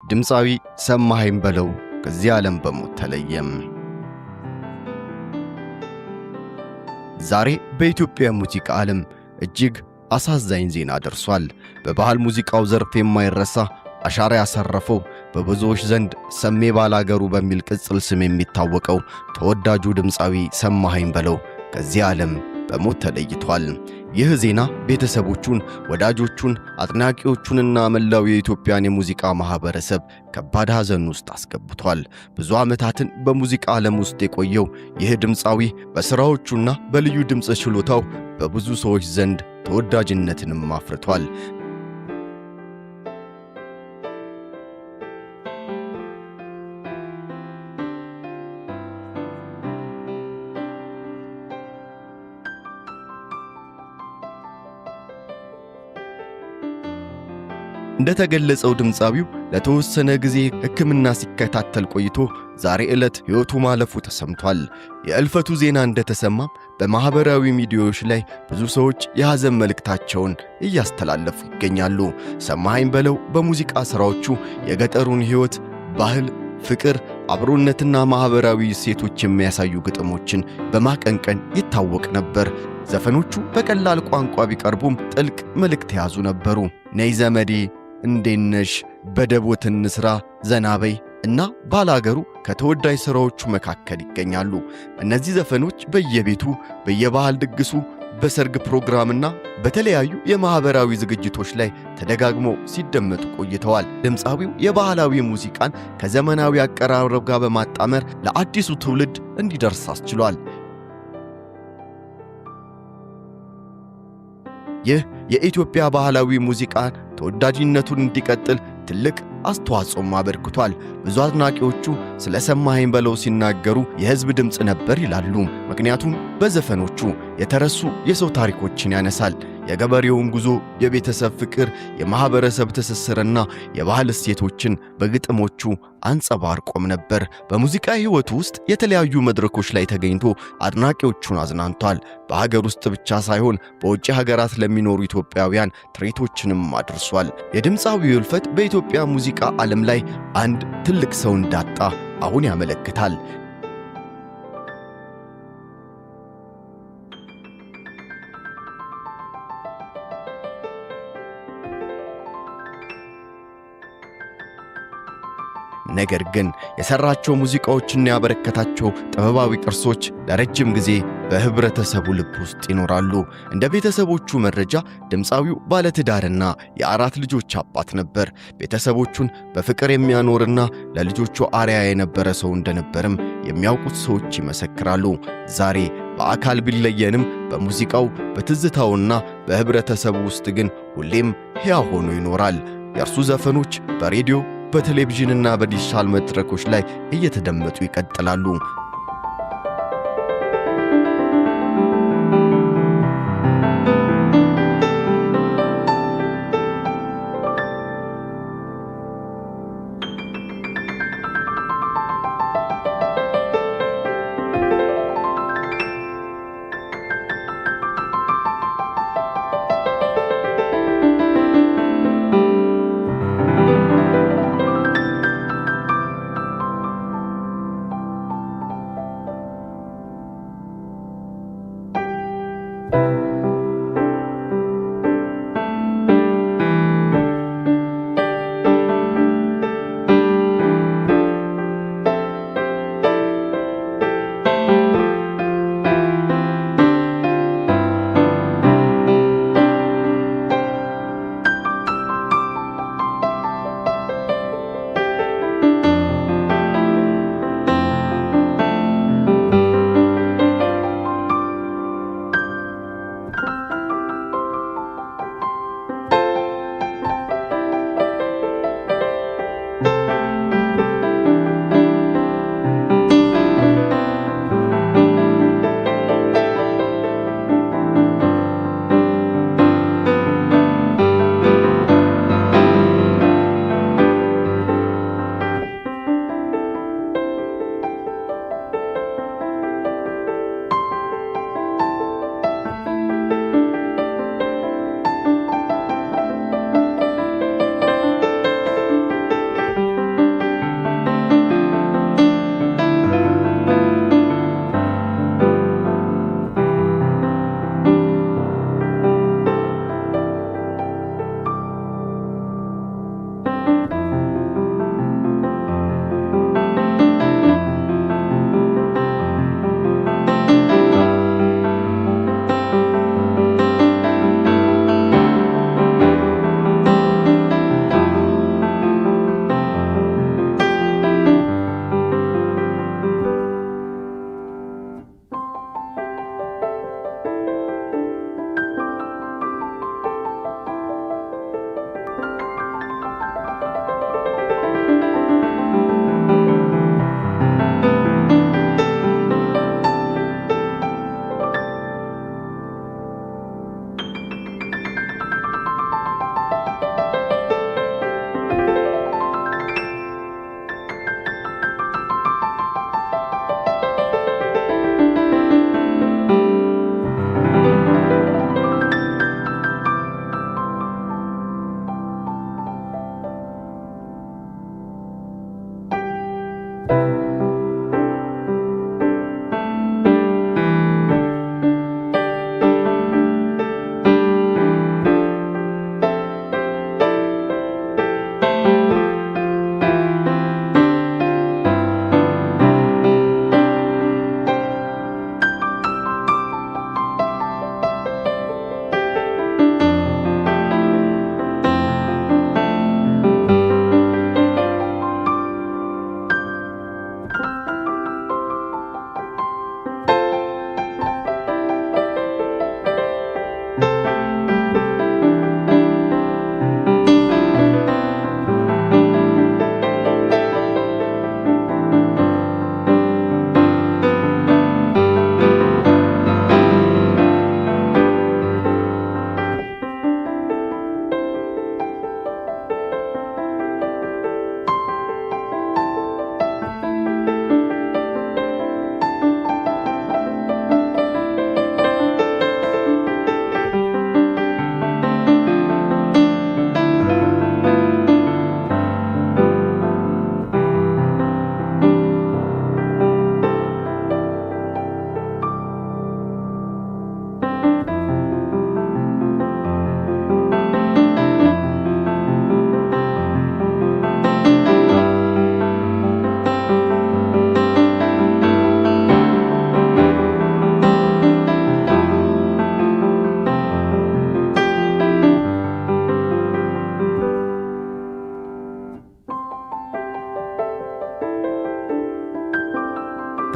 ድምፃዊ ሰማኸኝ በለው ከዚህ ዓለም በሞት ተለየም። ዛሬ በኢትዮጵያ ሙዚቃ ዓለም እጅግ አሳዛኝ ዜና ደርሷል። በባህል ሙዚቃው ዘርፍ የማይረሳ አሻራ ያሳረፈው በብዙዎች ዘንድ ሰሜ ባላገሩ በሚል ቅጽል ስም የሚታወቀው ተወዳጁ ድምፃዊ ሰማኸኝ በለው ከዚህ ዓለም በሞት ተለይቷል። ይህ ዜና ቤተሰቦቹን፣ ወዳጆቹን፣ አጥናቂዎቹንና መላው የኢትዮጵያን የሙዚቃ ማህበረሰብ ከባድ ሐዘን ውስጥ አስገብቷል። ብዙ ዓመታትን በሙዚቃ ዓለም ውስጥ የቆየው ይህ ድምፃዊ በሥራዎቹና በልዩ ድምፅ ችሎታው በብዙ ሰዎች ዘንድ ተወዳጅነትንም አፍርቷል። እንደተገለጸው ድምፃዊው ለተወሰነ ጊዜ ሕክምና ሲከታተል ቆይቶ ዛሬ ዕለት ሕይወቱ ማለፉ ተሰምቷል። የእልፈቱ ዜና እንደተሰማም በማህበራዊ ሚዲያዎች ላይ ብዙ ሰዎች የሐዘን መልእክታቸውን እያስተላለፉ ይገኛሉ። ሰማኸኝ በለው በሙዚቃ ሥራዎቹ የገጠሩን ሕይወት፣ ባህል፣ ፍቅር፣ አብሮነትና ማህበራዊ እሴቶች የሚያሳዩ ግጥሞችን በማቀንቀን ይታወቅ ነበር። ዘፈኖቹ በቀላል ቋንቋ ቢቀርቡም ጥልቅ መልእክት የያዙ ነበሩ። ነይ ዘመዴ፣ እንዴነሽ፣ በደቦት እንስራ፣ ዘናበይ እና ባላገሩ ከተወዳጅ ሥራዎቹ መካከል ይገኛሉ። እነዚህ ዘፈኖች በየቤቱ፣ በየባህል ድግሱ፣ በሰርግ ፕሮግራምና በተለያዩ የማህበራዊ ዝግጅቶች ላይ ተደጋግመው ሲደመጡ ቆይተዋል። ድምፃዊው የባህላዊ ሙዚቃን ከዘመናዊ አቀራረብ ጋር በማጣመር ለአዲሱ ትውልድ እንዲደርስ አስችሏል። ይህ የኢትዮጵያ ባህላዊ ሙዚቃ ተወዳጅነቱን እንዲቀጥል ትልቅ አስተዋጽኦም አበርክቷል። ብዙ አድናቂዎቹ ስለ ሰማኸኝ በለው ሲናገሩ የሕዝብ ድምፅ ነበር ይላሉ። ምክንያቱም በዘፈኖቹ የተረሱ የሰው ታሪኮችን ያነሳል። የገበሬውን ጉዞ፣ የቤተሰብ ፍቅር፣ የማህበረሰብ ትስስርና የባህል እሴቶችን በግጥሞቹ አንጸባርቆም ነበር። በሙዚቃ ሕይወቱ ውስጥ የተለያዩ መድረኮች ላይ ተገኝቶ አድናቂዎቹን አዝናንቷል። በሀገር ውስጥ ብቻ ሳይሆን በውጭ ሀገራት ለሚኖሩ ኢትዮጵያውያን ትርኢቶችንም አድርሷል። የድምፃዊው ሕልፈት በኢትዮጵያ ሙዚቃ ዓለም ላይ አንድ ትልቅ ሰው እንዳጣ አሁን ያመለክታል። ነገር ግን የሰራቸው ሙዚቃዎችና ያበረከታቸው ጥበባዊ ቅርሶች ለረጅም ጊዜ በህብረተሰቡ ልብ ውስጥ ይኖራሉ። እንደ ቤተሰቦቹ መረጃ ድምፃዊው ባለትዳርና የአራት ልጆች አባት ነበር። ቤተሰቦቹን በፍቅር የሚያኖርና ለልጆቹ አርአያ የነበረ ሰው እንደነበርም የሚያውቁት ሰዎች ይመሰክራሉ። ዛሬ በአካል ቢለየንም በሙዚቃው፣ በትዝታውና በህብረተሰቡ ውስጥ ግን ሁሌም ሕያው ሆኖ ይኖራል። የእርሱ ዘፈኖች በሬዲዮ፣ በቴሌቪዥንና በዲጂታል መድረኮች ላይ እየተደመጡ ይቀጥላሉ።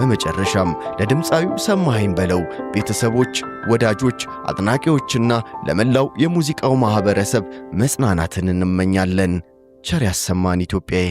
በመጨረሻም ለድምፃዊው ሰማኸኝ በለው ቤተሰቦች፣ ወዳጆች፣ አጥናቂዎችና ለመላው የሙዚቃው ማህበረሰብ መጽናናትን እንመኛለን። ቸር ያሰማን ኢትዮጵያዬ።